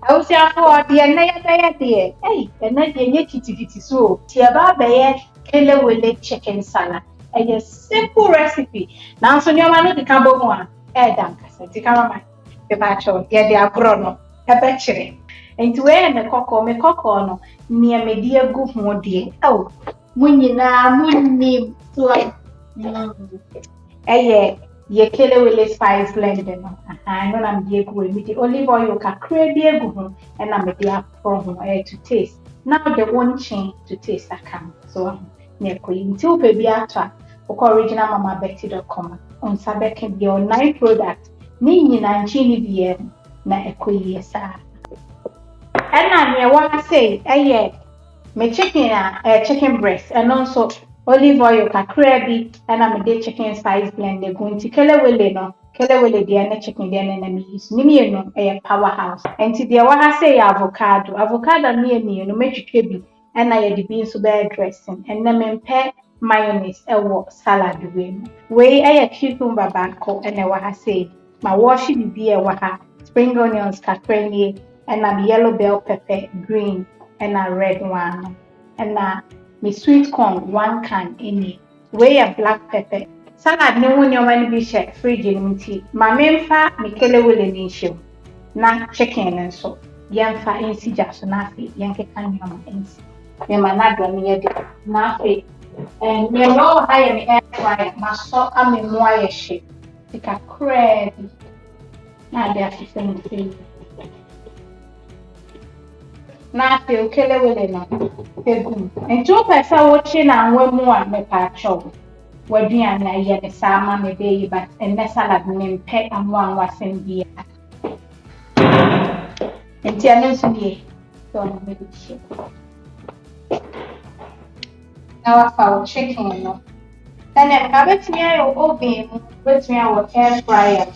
I was here for the another day. Hey, and then you kitty so. Tiaba Bayer, Kelewele chicken salad. A simple recipe. Now, so your man, the cabo one. Dank, said the cameraman. The batcho, yeah, the abrono, a betchery. And to wear me cocoa, no, near me dear good more dear. Oh, Munina, Munni, to ye Kelewele spice blend no. I know I'm dear good with the olive oil kakra dear good and I'm a dear from to taste. Now the one chain to taste I can. So near queen till baby ata original mama betty.com on sabe can be on 9 product. Nini na nchini biye na ekwe sa. And I near one say me chicken breast and also olive oil kakra bi and I'm a chicken spice blend going to kelewele dia na chicken dia na me use ni no powerhouse and to dia wa say avocado me no metwitwe bi and I the beans so bear dressing and na me pay mayonnaise salad we cucumber banko and wa say my wash bi spring onions kakra ni and yellow bell pepper green and a red one and me sweet corn 1 can any way a black pepper salad no one your money be share fridge in tea my memfa me kelewele ni show na chicken and so yamfa insi jaso na fe yanke kan yama insi me manado me yede na fe and me no hire me air fryer ma so ame mo aye she tika crab na dia fi fe na feel kelewele na egum enti o pesa wo chi na nwa mu a me pa cho waduan na ye ne sama me be yi but enne salad me mpe anwa sen bia enti ane so bi so na me bi chi na wa fa chicken no then em ka betimi ayo oven betimi ayo air fryer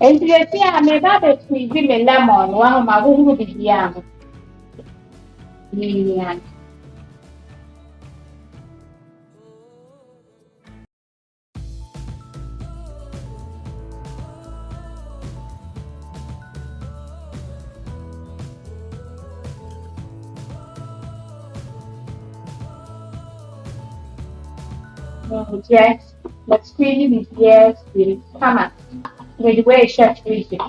and you see, I made that a sweet lemon, one of my who be young. Yeah. Yes, but screening is yes, with Kama. With the way chef is it.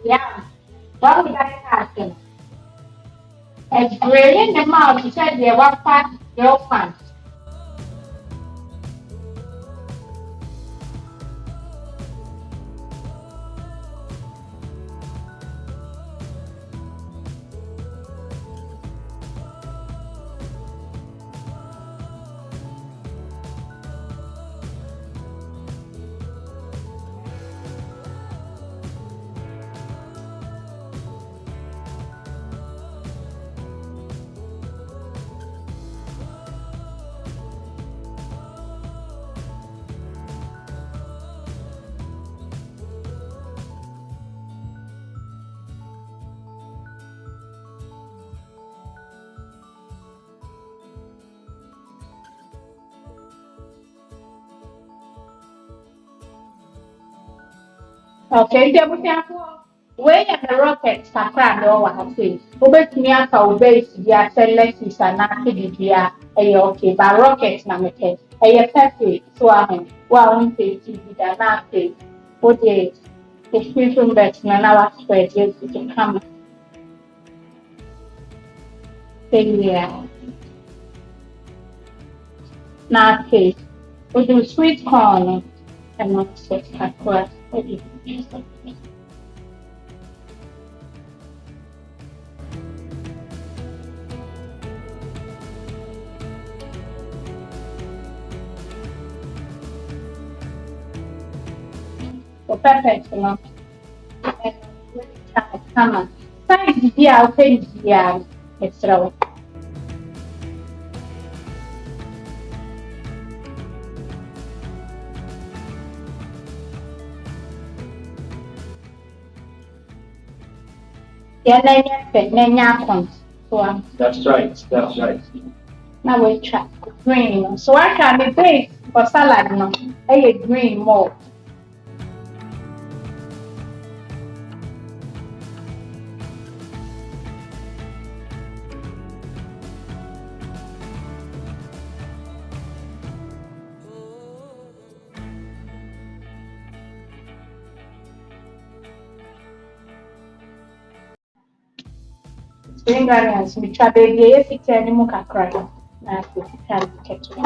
Yeah. What would I ask him? It's brilliant the mouth, he said, yeah, what part, your fan. Okay, there we have where the rockets are crammed over her face. Over to me, our base, dear, said lettuce and not dear, okay, but rockets, Namake, a perfect, so I mean, well, say, did not say, what day, the fusion best, and our spread, yes, you can come. Say, yeah. Not case, we do sweet corn and not sweet Akwasi. Perfect, you know. Come on. Thanks, dear, okay, dear. It's right. Yeah, nanya, nanya, So That's right. now we try green. So I can be base for salad no. I green more. Spring onions, we try baby if it's any more crack. I can catch it.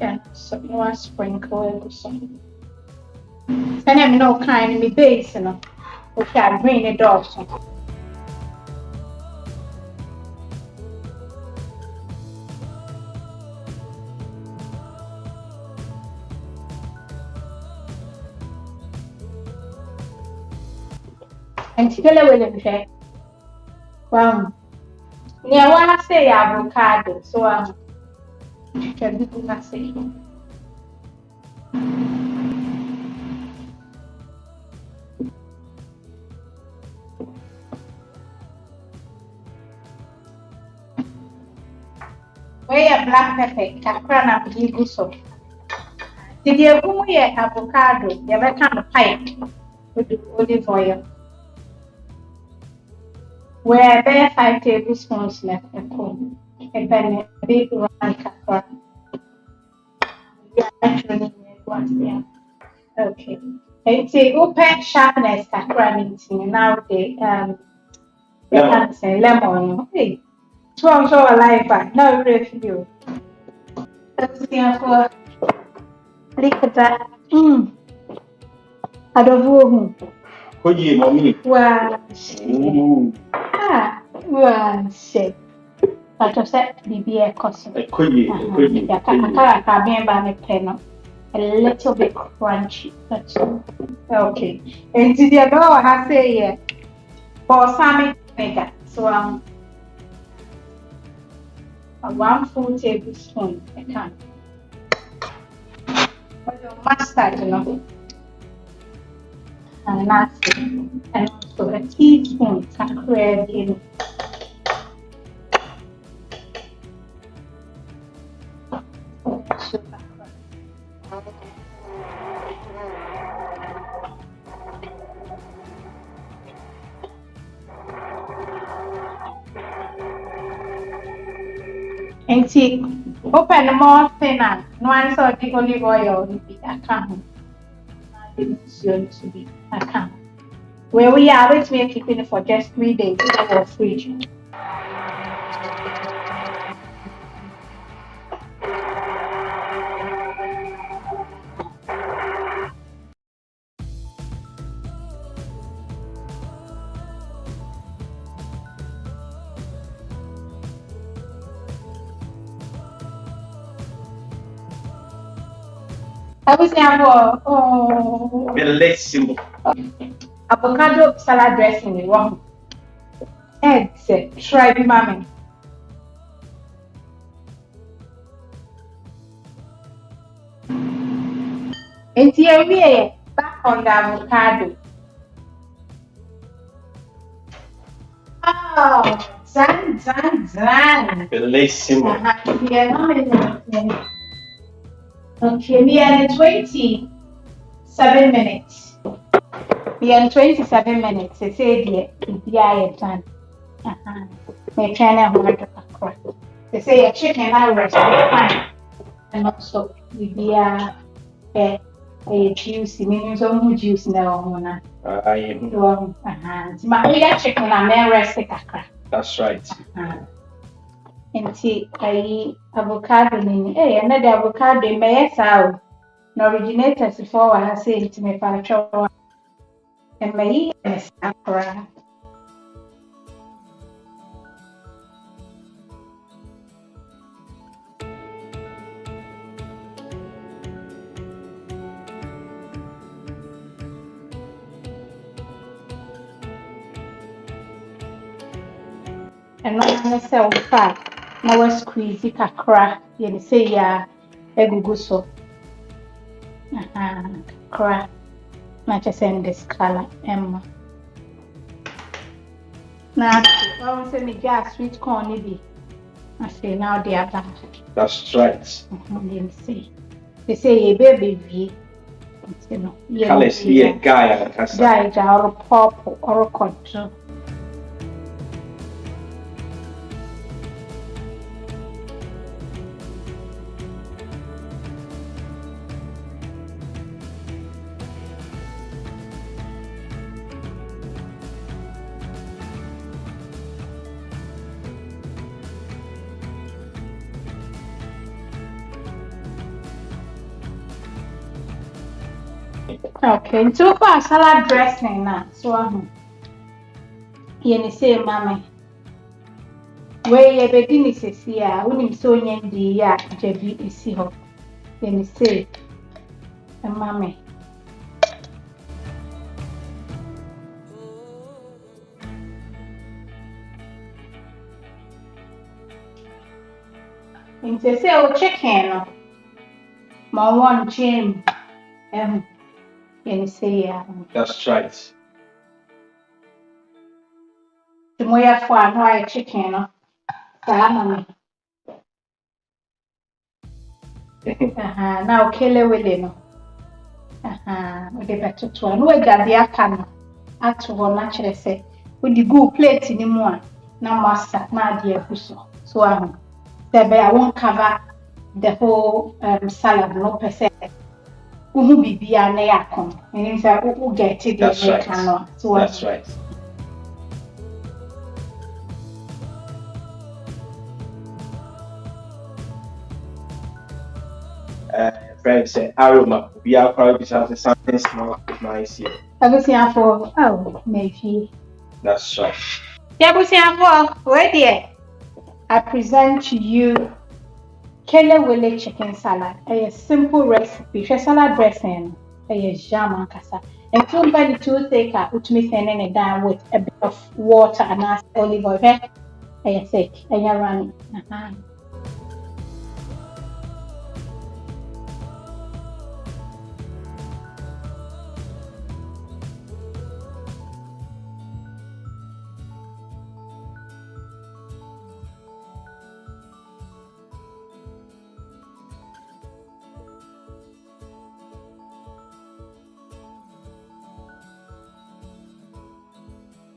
Yeah, so you want sprinkle it some. And I'm no kind of me base, you know. Okay, I green it off. And Kelewele hwɛ. Wow. Near one say avocado, so can be Kumasi. Where black pepper, Accra na Ejisu. Did you go here avocado? You ever kind of pipe with the olive oil? Where bare 5 tablespoons left a comb. A penny, a big one Accra. Yeah, actually, yeah. Okay. It's a open sharpness Accra meeting now they can say lemon. Hey, strong so alive, but no review. Let's see for look at that. Adowa. Koji, mommy. Wow. Wow. Shit. But I said, be a custom. Koji. I can't remember my pen. A little bit crunchy. That's okay. And did you know I say balsamic vinegar? So a 1 full tablespoon. I can't. Mustard, you know. And nasty. And also a teaspoon of cream. And see, open the more thinner. No one saw the olive oil will be a can. To be a can. Where we are, which we are keeping it for just 3 days in our fridge. I was saying, Bellissimo. Avocado salad dressing is one. Eggs, try be mommy. And here we are back on the avocado. Oh, zan. Bellissimo. Okay, we are in 27 minutes. We are in 27 minutes. They say the eye done. We're trying to hold across. They say a chicken and rest fine. And also we are a juicy, meaning some juice now. My chicken and rest That's right. Nti avocado ni another avocado me sao na originators for wa say nti me pa twa e me is Accra. And no say fat. Now we squeeze it Accra. You say ya egugu so. Accra. na just send this color Emma. Now I want to me gas sweet corn be. I say now they are back. That's right. They say a baby. You know, Colors here, guy and casa. Guy or purple or control. Okay, so far salad dressing now. So you say, Mammy, where you begin is here, when you so young, the ya, Jebby is here. You say, Mammy. And they say, oh, chicken, my one Jim, you say, that's right. The more for no chicken, Mammy. Now Kelewele no. We dey better to no we gadi aka no. Atwo na kire say we di go plate ni mu a na masa na ade afuso. So I won't cover the whole salad no per se. Uhu bibia na yakon. Meaning say we get it that's right. No. So that's right. Friend say aroma we are probably something small nice here. Everything for maybe. That's right. Everything for where there. I present to you Kelewele chicken salad. A simple recipe. Salad dressing. A jam and kasa. And somebody to take a utmi sending it down with a bit of water and olive oil. I say, and you're running.